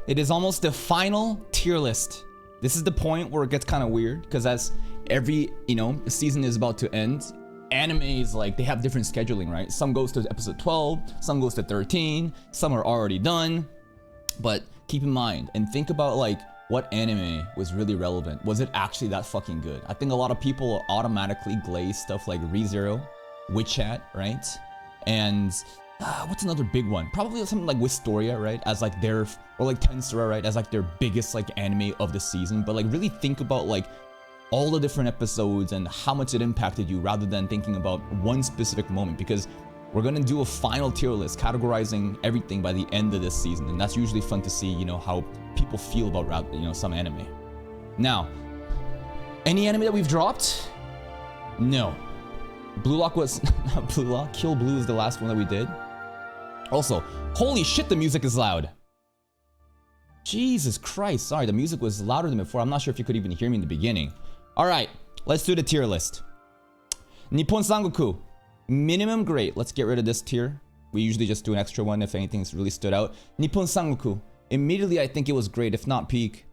It is almost the final tier list. This is the point where it gets kind of weird, because as every, season is about to end, animes, like, they have different scheduling, right? Some goes to episode 12, some goes to 13, some are already done. But keep in mind and think about, like, what anime was really relevant. Was it actually that fucking good? I think a lot of people automatically glaze stuff like ReZero, Witch Hat, right? And what's another big one? Probably something like Wistoria, right? As like their, or like Tensura, right? As like their biggest like anime of the season. But like really think about like all the different episodes and how much it impacted you, rather than thinking about one specific moment, because we're gonna do a final tier list categorizing everything by the end of this season, and that's usually fun to see, how people feel about, some anime. Now, any anime that we've dropped? No. Blue Lock was not Blue Lock. Kill Blue is the last one that we did. Also, holy shit, the music is loud. Jesus Christ, sorry, the music was louder than before. I'm not sure if you could even hear me in the beginning. All right, let's do the tier list. Nippon Sangoku, minimum great. Let's get rid of this tier. We usually just do an extra one if anything's really stood out. Nippon Sangoku, immediately I think it was great, if not peak.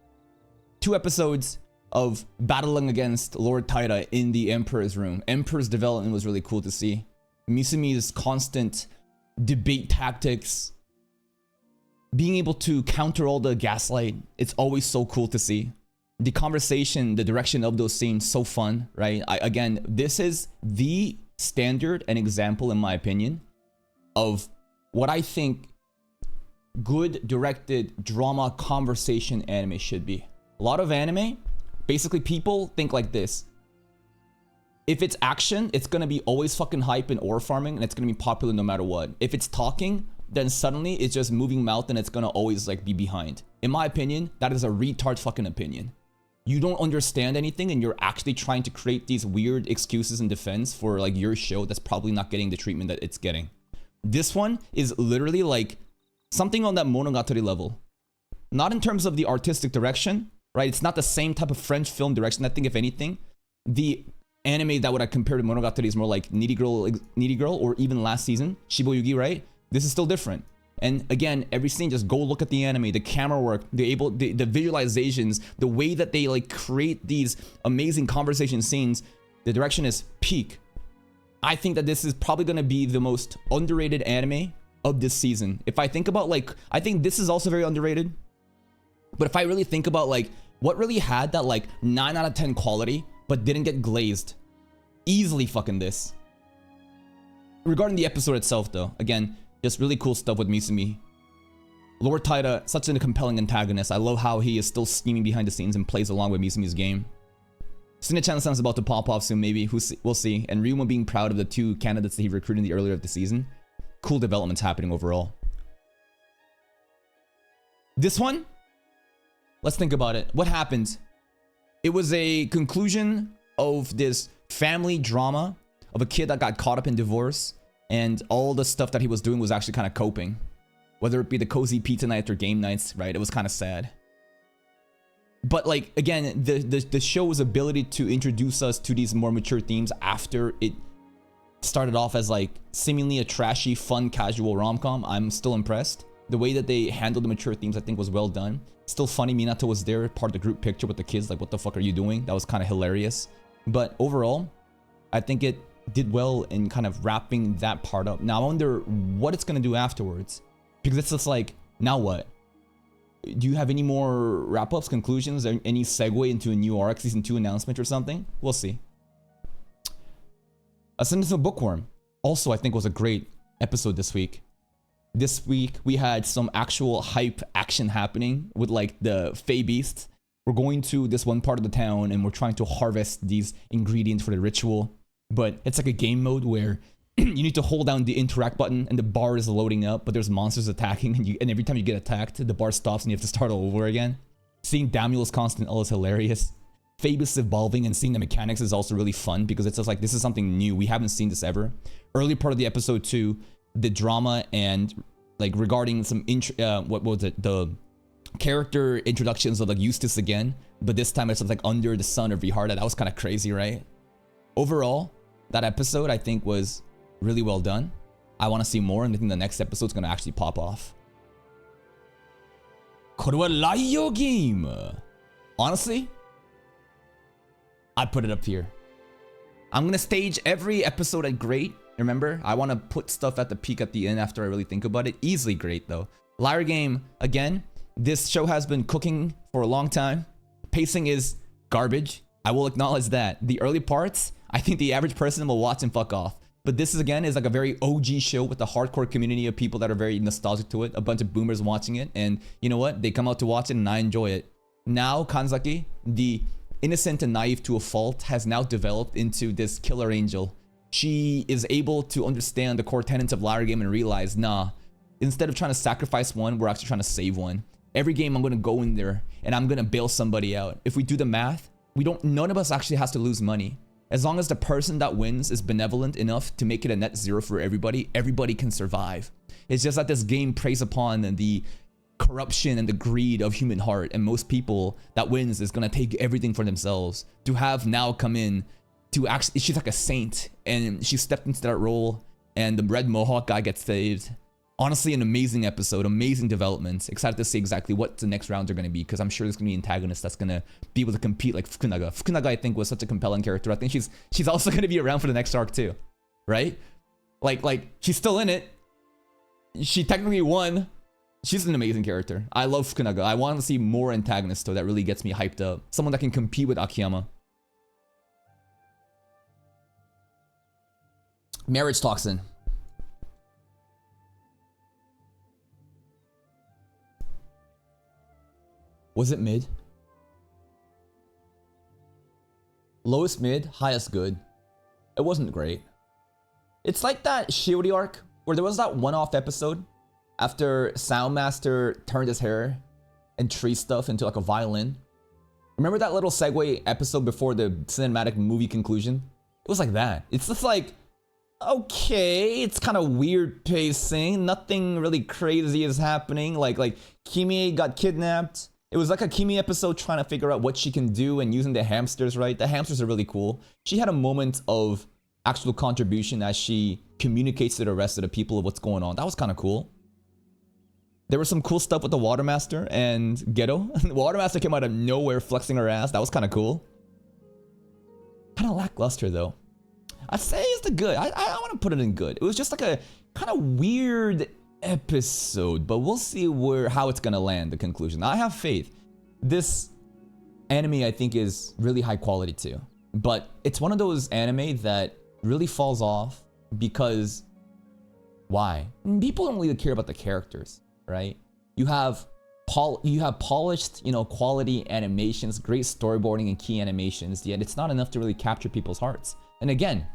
2 episodes of battling against Lord Taira in the Emperor's room. Emperor's development was really cool to see. Misumi's constant debate tactics, being able to counter all the gaslight, it's always so cool to see. The conversation, the direction of those scenes, so fun, right? Again, this is the standard and example, in my opinion, of what I think good directed drama conversation anime should be. A lot of anime, basically people think like this. If it's action, it's gonna be always fucking hype and ore farming, and it's gonna be popular no matter what. If it's talking, then suddenly it's just moving mouth and it's gonna always like be behind. In my opinion, that is a retard fucking opinion. You don't understand anything and you're actually trying to create these weird excuses and defense for like your show that's probably not getting the treatment that it's getting. This one is literally like something on that Monogatari level. Not in terms of the artistic direction, right? It's not the same type of French film direction. I think if anything, the anime that would I compare to Monogatari is more like Needy Girl, or even last season, Shiboyugi, right? This is still different. And again, every scene, just go look at the anime, the camera work, the visualizations, the way that they like create these amazing conversation scenes. The direction is peak. I think that this is probably gonna be the most underrated anime of this season. If I think about like, I think this is also very underrated. But if I really think about like what really had that like 9 out of 10 quality, but didn't get glazed, easily fucking this. Regarding the episode itself though, again, just really cool stuff with Misumi. Lord Taira, such a compelling antagonist. I love how he is still scheming behind the scenes and plays along with Misumi's game. Sine-chan-san's about to pop off soon, maybe. We'll see. And Ryuma being proud of the 2 candidates that he recruited in the earlier of the season. Cool developments happening overall. This one? Let's think about it. What happened? It was a conclusion of this family drama of a kid that got caught up in divorce, and all the stuff that he was doing was actually kind of coping. Whether it be the cozy pizza nights or game nights, right? It was kind of sad. But like, again, the show's ability to introduce us to these more mature themes after it started off as like seemingly a trashy, fun, casual rom-com, I'm still impressed. The way that they handled the mature themes, I think, was well done. Still funny, Minato was there, part of the group picture with the kids, like, what the fuck are you doing? That was kind of hilarious. But overall, I think it did well in kind of wrapping that part up. Now I wonder what it's gonna do afterwards, because it's just like, now what? Do you have any more wrap-ups, conclusions, or any segue into a new arc, season 2 announcement or something? We'll see. Ascendance of Bookworm also, I think, was a great episode this week. This week we had some actual hype action happening with like the Fey Beasts. We're going to this one part of the town and we're trying to harvest these ingredients for the ritual. But it's like a game mode where you need to hold down the interact button and the bar is loading up, but there's monsters attacking, and every time you get attacked, the bar stops and you have to start all over again. Seeing Damiel's constant is hilarious. Phoebus evolving and seeing the mechanics is also really fun, because it's just like, this is something new. We haven't seen this ever. Early part of the episode 2, the drama and like regarding some what was it, the character introductions of like Eustace again, but this time it's like Under the Sun or Viharda. That was kind of crazy, right? Overall, that episode I think was really well done. I want to see more, and I think the next episode's going to actually pop off. これはライオゲーム. Honestly, I'd put it up here. I'm gonna stage every episode at great. Remember, I want to put stuff at the peak at the end after I really think about it. Easily great though. Liar Game, again, this show has been cooking for a long time. Pacing is garbage. I will acknowledge that. The early parts, I think the average person will watch and fuck off. But this is again is like a very OG show with a hardcore community of people that are very nostalgic to it. A bunch of boomers watching it. And you know what? They come out to watch it and I enjoy it. Now, Kanzaki, the innocent and naive to a fault, has now developed into this killer angel. She is able to understand the core tenets of Liar Game and realize, nah, instead of trying to sacrifice one, we're actually trying to save one. Every game I'm gonna go in there and I'm gonna bail somebody out. If we do the math, none of us actually has to lose money. As long as the person that wins is benevolent enough to make it a net zero for everybody, everybody can survive. It's just that this game preys upon the corruption and the greed of human heart, and most people that wins is gonna take everything for themselves. To have now come in to actually, she's like a saint and she stepped into that role and the red mohawk guy gets saved. Honestly, an amazing episode, amazing developments. Excited to see exactly what the next rounds are going to be, because I'm sure there's going to be antagonists that's going to be able to compete like Fukunaga. Fukunaga, I think, was such a compelling character. I think she's also going to be around for the next arc too, right? Like she's still in it. She technically won. She's an amazing character. I love Fukunaga. I want to see more antagonists though. That really gets me hyped up. Someone that can compete with Akiyama. Marriage Toxin. Was it mid? Lowest mid, highest good. It wasn't great. It's like that Shiori arc where there was that one-off episode after Soundmaster turned his hair and tree stuff into like a violin. Remember that little segue episode before the cinematic movie conclusion? It was like that. It's just like, okay, it's kind of weird pacing. Nothing really crazy is happening. Like Kimi got kidnapped. It was like a Kimi episode trying to figure out what she can do and using the hamsters, right? The hamsters are really cool. She had a moment of actual contribution as she communicates to the rest of the people of what's going on. That was kind of cool. There was some cool stuff with the Watermaster and Ghetto. The Watermaster came out of nowhere flexing her ass. That was kind of cool. Kind of lackluster though. I'd say it's the good. I want to put it in good. It was just like a kind of weird episode, but we'll see how it's gonna land, the conclusion. I have faith. This anime I think is really high quality too, but it's one of those anime that really falls off because why? People don't really care about the characters, right? You have polished, quality animations, great storyboarding and key animations, yet it's not enough to really capture people's hearts. And again,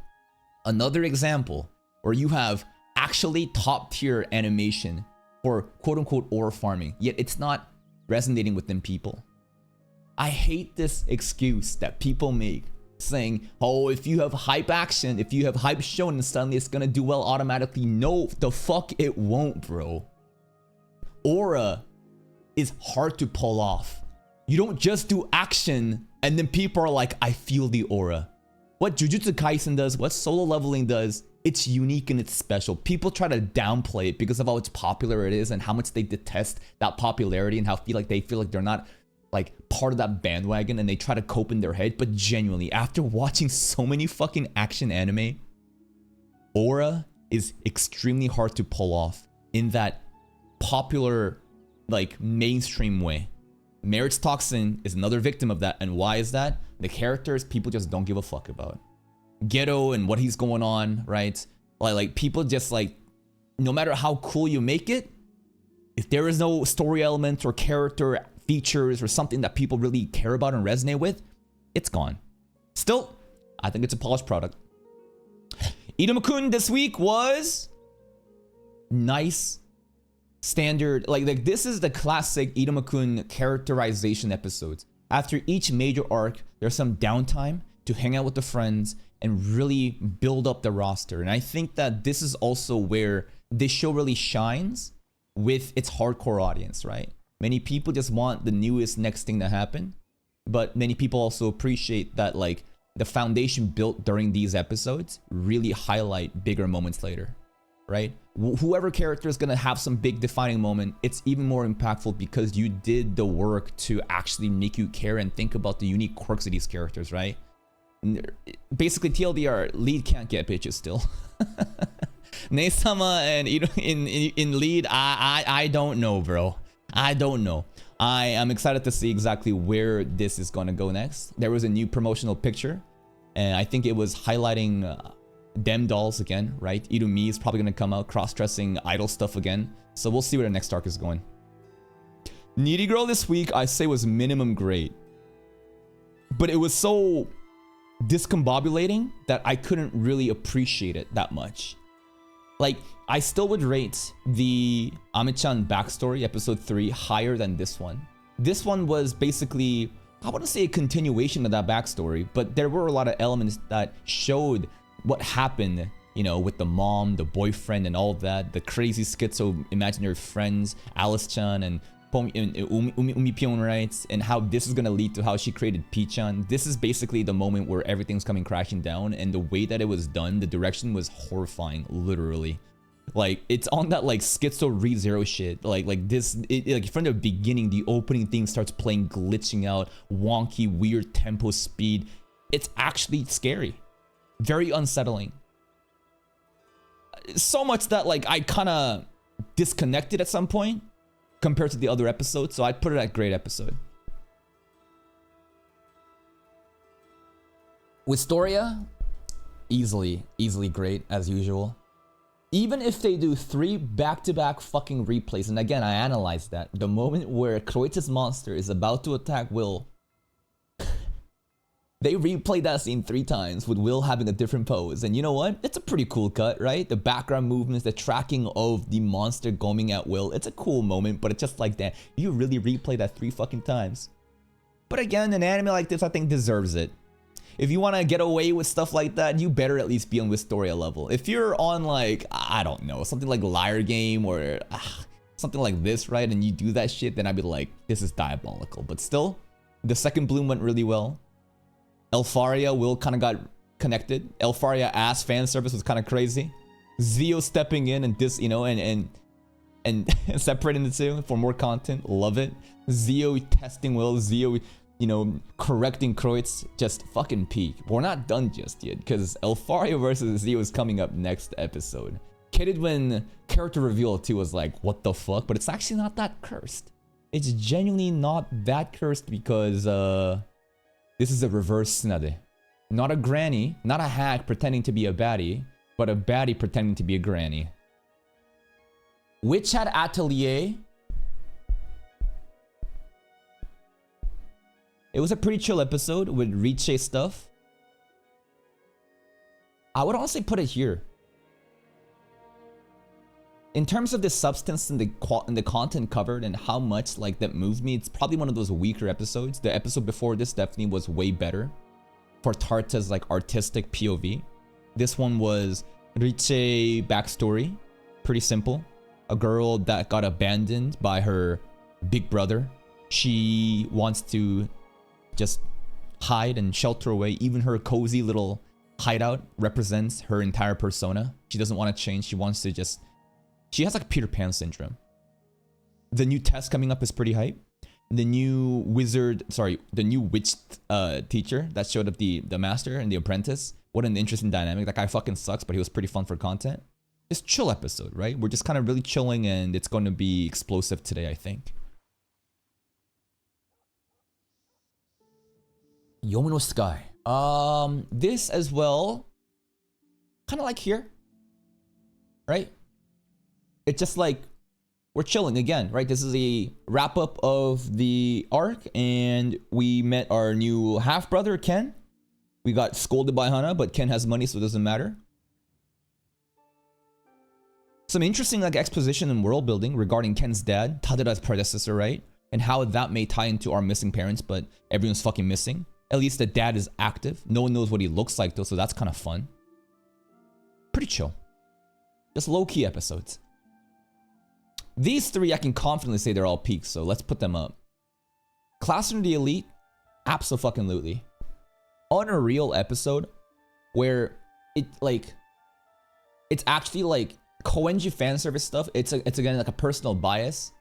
another example where you have actually top tier animation for quote unquote ore farming, yet it's not resonating within people. I hate this excuse that people make saying, oh, if you have hype action, if you have hype shown, and suddenly it's gonna do well automatically. No, the fuck it won't, bro. Aura is hard to pull off. You don't just do action and then people are like, I feel the aura. What Jujutsu Kaisen does, what Solo Leveling does, it's unique and it's special. People try to downplay it because of how popular it is and how much they detest that popularity and how they feel like they're not like part of that bandwagon, and they try to cope in their head. But genuinely, after watching so many fucking action anime, Aura is extremely hard to pull off in that popular, like, mainstream way. Marriage Toxin is another victim of that. And why is that? The characters people just don't give a fuck about. Ghetto and what he's going on, right? Like people just like, no matter how cool you make it, if there is no story elements or character features or something that people really care about and resonate with, it's gone. Still, I think it's a polished product. Idoma-kun this week was nice, standard. Like this is the classic Idoma-kun characterization episodes. After each major arc, there's some downtime to hang out with the friends and really build up the roster. And I think that this is also where this show really shines with its hardcore audience, right? Many people just want the newest next thing to happen, but many people also appreciate that like the foundation built during these episodes really highlight bigger moments later, right? Whoever character is gonna have some big defining moment, it's even more impactful because you did the work to actually make you care and think about the unique quirks of these characters, right? Basically, TLDR, lead can't get bitches still. Neisama and in lead, I don't know, bro. I don't know. I am excited to see exactly where this is gonna go next. There was a new promotional picture, and I think it was highlighting dem dolls again, right? Irumi is probably gonna come out cross-dressing idol stuff again. So we'll see where the next arc is going. Needy Girl this week, I say, was minimum great. But it was so discombobulating that I couldn't really appreciate it that much. Like, I still would rate the Ame-chan backstory, episode 3, higher than this one. This one was basically, I wouldn't say a continuation of that backstory, but there were a lot of elements that showed what happened, you know, with the mom, the boyfriend, and all of that, the crazy schizo imaginary friends, Alice-chan and Umi-pyeon, right? And how this is gonna lead to how she created P-chan. This is basically the moment where everything's coming crashing down, and the way that it was done, the direction was horrifying, literally. Like, it's on that like schizo ReZero shit. Like this, like from the beginning, the opening theme starts playing, glitching out, wonky, weird tempo, speed. It's actually scary, very unsettling. So much that like I kind of disconnected at some point compared to the other episodes, so I'd put it at great episode. Wistoria, easily great as usual. Even if they do 3 back-to-back fucking replays, and again, I analyzed that. The moment where Kreuz's monster is about to attack Will, they replayed that scene 3 times with Will having a different pose. And you know what? It's a pretty cool cut, right? The background movements, the tracking of the monster going at Will. It's a cool moment, but it's just like that. You really replay that 3 fucking times. But again, an anime like this, I think, deserves it. If you want to get away with stuff like that, you better at least be on Wistoria level. If you're on like, I don't know, something like Liar Game or something like this, right? And you do that shit, then I'd be like, this is diabolical. But still, the second bloom went really well. Elfaria, Will kind of got connected. Elfaria ass fan service was kind of crazy. Zio stepping in and this, you know, and separating the two for more content. Love it. Zio testing Will. Zio, you know, correcting Kreutz. Just fucking peak. We're not done just yet because Elfaria versus Zio is coming up next episode. Kidded when character reveal 2 was like, what the fuck? But it's actually not that cursed. It's genuinely not that cursed because, this is a reverse Tsunade. Not a granny, not a hack pretending to be a baddie, but a baddie pretending to be a granny. Witch Hat Atelier. It was a pretty chill episode with Riche stuff. I would honestly put it here. In terms of the substance and the content covered and how much like that moved me, it's probably one of those weaker episodes. The episode before this definitely was way better for Tarta's like artistic POV. This one was Riche backstory, pretty simple. A girl that got abandoned by her big brother. She wants to just hide and shelter away. Even her cozy little hideout represents her entire persona. She doesn't want to change. She wants to just... She has like Peter Pan syndrome. The new test coming up is pretty hype. The new the new witch teacher that showed up, the master and the apprentice. What an interesting dynamic. That guy fucking sucks, but he was pretty fun for content. It's chill episode, right? We're just kind of really chilling and it's going to be explosive today, I think. Yomi no Sky. This as well, kind of like here, right? It's just like, we're chilling again, right? This is a wrap up of the arc and we met our new half-brother, Ken. We got scolded by Hana, but Ken has money, so it doesn't matter. Some interesting like exposition and world building regarding Ken's dad, Tadera's predecessor, right? And how that may tie into our missing parents, but everyone's fucking missing. At least the dad is active. No one knows what he looks like though, so that's kind of fun. Pretty chill. Just low-key episodes. These 3 I can confidently say they're all peaks, so let's put them up. Classroom of the Elite, abso-fucking-lutely. Unreal episode where it's actually like Koenji fan service stuff, it's again like a personal bias.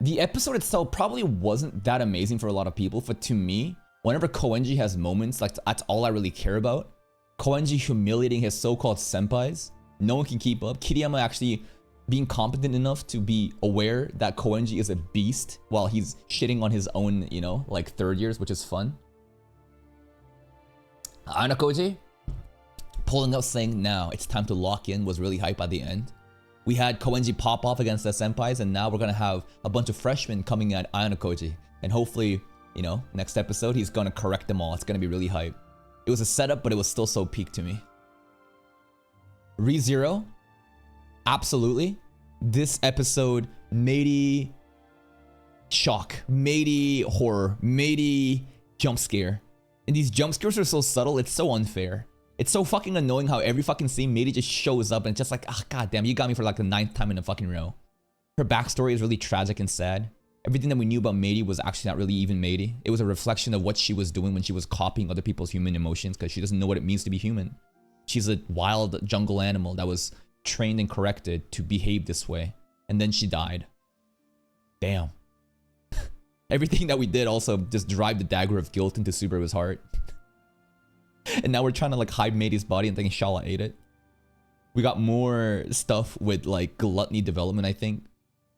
The episode itself probably wasn't that amazing for a lot of people, but to me, whenever Koenji has moments, like that's all I really care about. Koenji humiliating his so-called senpais, no one can keep up. Kiriyama actually being competent enough to be aware that Koenji is a beast while he's shitting on his own, you know, like third years, which is fun. Anakoji pulling up saying now it's time to lock in was really hype at the end. We had Koenji pop off against the senpais, and now we're gonna have a bunch of freshmen coming at Ayanokoji. And hopefully, you know, next episode he's gonna correct them all. It's gonna be really hype. It was a setup, but it was still so peak to me. ReZero, absolutely. This episode, matey shock, matey horror, matey jump scare. And these jump scares are so subtle, it's so unfair. It's so fucking annoying how every fucking scene matey just shows up and it's just like, ah, goddamn, you got me for like the 9th time in a fucking row. Her backstory is really tragic and sad. Everything that we knew about matey was actually not really even matey. It was a reflection of what she was doing when she was copying other people's human emotions because she doesn't know what it means to be human. She's a wild jungle animal that was trained and corrected to behave this way. And then she died. Damn. Everything that we did also just drive the dagger of guilt into Subaru's heart. And now we're trying to like hide matey's body and thinking Shala ate it. We got more stuff with like gluttony development, I think.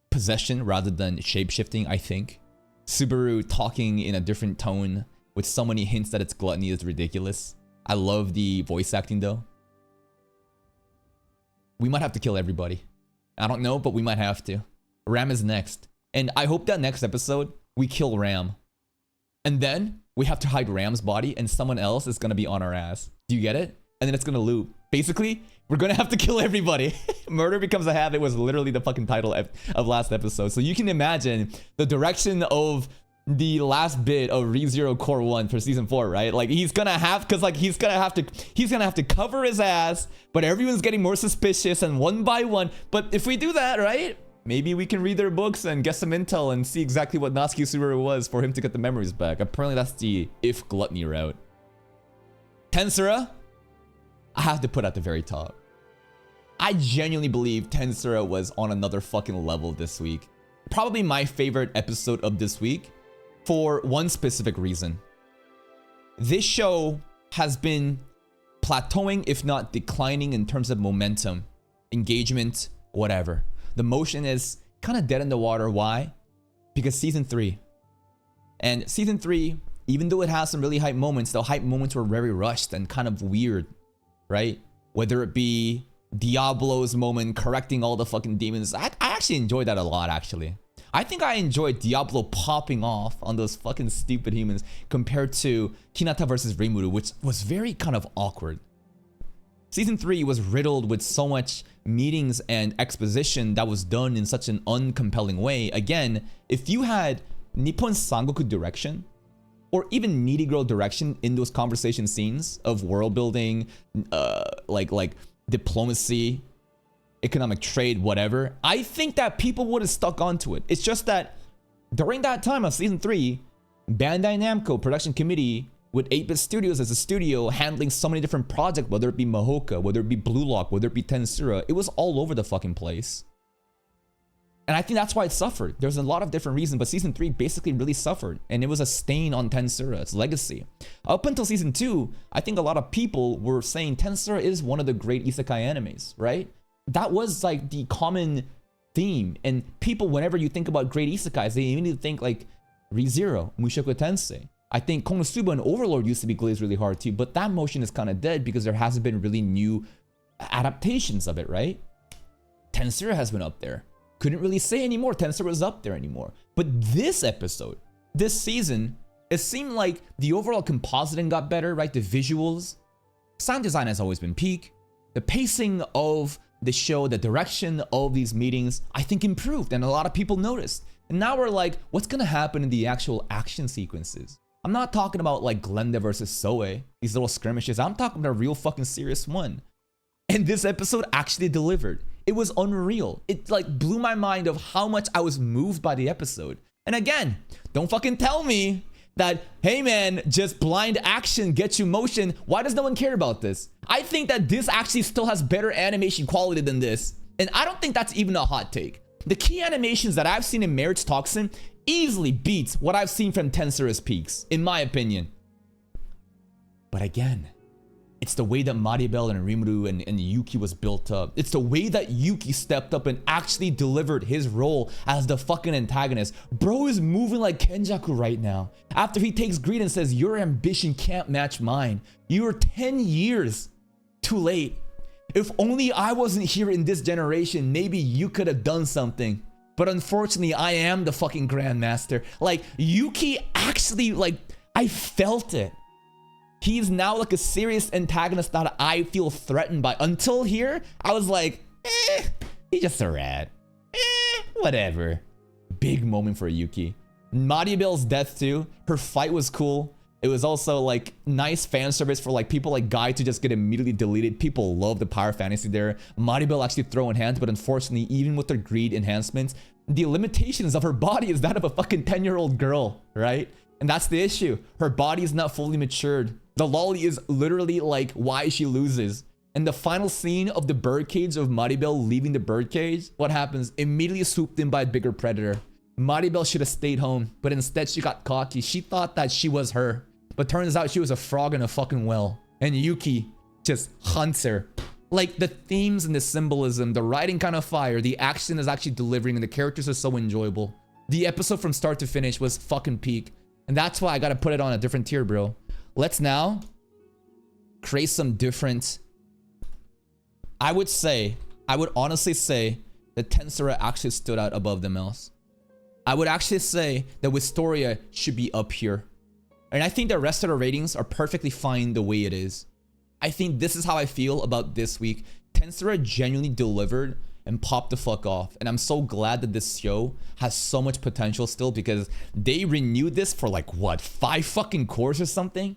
Possession rather than shape-shifting, I think. Subaru talking in a different tone with so many hints that it's gluttony is ridiculous. I love the voice acting though. We might have to kill everybody. I don't know, but we might have to. Ram is next. And I hope that next episode, we kill Ram. And then we have to hide Ram's body and someone else is gonna be on our ass. Do you get it? And then it's gonna loop. Basically, we're gonna have to kill everybody. Murder becomes a habit was literally the fucking title of last episode. So you can imagine the direction of the last bit of ReZero Core 1 for season 4, right? Like he's gonna have, cause like he's gonna have to cover his ass, but everyone's getting more suspicious and one by one. But if we do that, right? Maybe we can read their books and get some intel and see exactly what Natsuki Subaru was for him to get the memories back. Apparently that's the if gluttony route. Tensura, I have to put at the very top. I genuinely believe Tensura was on another fucking level this week. Probably my favorite episode of this week for one specific reason. This show has been plateauing, if not declining in terms of momentum, engagement, whatever. The motion is kind of dead in the water. Why? Because season 3. And season 3, even though it has some really hype moments, the hype moments were very rushed and kind of weird, right? Whether it be Diablo's moment correcting all the fucking demons. I actually enjoyed that a lot, actually. I think I enjoyed Diablo popping off on those fucking stupid humans compared to Hinata versus Rimuru, which was very kind of awkward. Season 3 was riddled with so much meetings and exposition that was done in such an uncompelling way. Again, if you had Nippon Sangoku direction, or even Needy Girl direction in those conversation scenes of world building, like diplomacy, economic trade, whatever, I think that people would have stuck onto it. It's just that during that time of season 3, Bandai Namco production committee with 8-Bit Studios as a studio handling so many different projects, whether it be Mahoka, whether it be Blue Lock, whether it be Tensura, it was all over the fucking place. And I think that's why it suffered. There's a lot of different reasons, but season 3 basically really suffered, and it was a stain on Tensura, its legacy. Up until season 2, I think a lot of people were saying Tensura is one of the great isekai animes, right? That was like the common theme, and people, whenever you think about great isekais, they immediately think like ReZero, Mushoku Tensei. I think Konosuba and Overlord used to be glazed really hard too, but that motion is kind of dead because there hasn't been really new adaptations of it, right? Tensura has been up there. Couldn't really say anymore Tensura was up there anymore. But this episode, this season, it seemed like the overall compositing got better, right? The visuals. Sound design has always been peak. The pacing of the show, the direction of these meetings, I think improved and a lot of people noticed. And now we're like, what's gonna happen in the actual action sequences? I'm not talking about like Glenda versus Soe, these little skirmishes. I'm talking about a real fucking serious one. And this episode actually delivered. It was unreal. It like blew my mind of how much I was moved by the episode. And again, don't fucking tell me that, hey man, just blind action gets you motion. Why does no one care about this? I think that this actually still has better animation quality than this. And I don't think that's even a hot take. The key animations that I've seen in Marriage Toxin easily beats what I've seen from Tensura's Peaks, in my opinion. But again, it's the way that Maribel and Rimuru and Yuki was built up. It's the way that Yuki stepped up and actually delivered his role as the fucking antagonist. Bro is moving like Kenjaku right now. After he takes greed and says, your ambition can't match mine. You were 10 years too late. If only I wasn't here in this generation, maybe you could have done something. But unfortunately, I am the fucking Grandmaster. Like, Yuki actually, like, I felt it. He's now like a serious antagonist that I feel threatened by. Until here, I was like, he's just a rat. Whatever. Big moment for Yuki. Maribel's death too. Her fight was cool. It was also like nice fan service for like people like Guy to just get immediately deleted. People love the power fantasy there. Maribel actually throwing hands, but unfortunately, even with her greed enhancements, the limitations of her body is that of a fucking 10-year-old girl, right? And that's the issue. Her body is not fully matured. The lolly is literally like why she loses. And the final scene of the birdcage of Maribel leaving the birdcage, what happens? Immediately swooped in by a bigger predator. Maribel should have stayed home, but instead she got cocky. She thought that she was her. But turns out she was a frog in a fucking well. And Yuki just hunts her. Like the themes and the symbolism, the writing kind of fire, the action is actually delivering, and the characters are so enjoyable. The episode from start to finish was fucking peak. And that's why I gotta put it on a different tier, bro. Let's now create some different... I would honestly say that Tensura actually stood out above them else. I would actually say that Wistoria should be up here. And I think the rest of the ratings are perfectly fine the way it is. I think this is how I feel about this week. Tensura genuinely delivered and popped the fuck off. And I'm so glad that this show has so much potential still, because they renewed this for like, what, 5 fucking cores or something?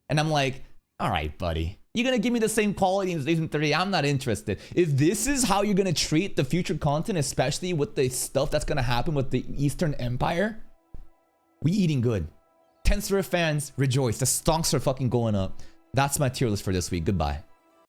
And I'm like, all right, buddy. You're gonna give me the same quality in season 3? I'm not interested. If this is how you're gonna treat the future content, especially with the stuff that's gonna happen with the Eastern Empire, we eating good. Tensura fans, rejoice. The stonks are fucking going up. That's my tier list for this week. Goodbye.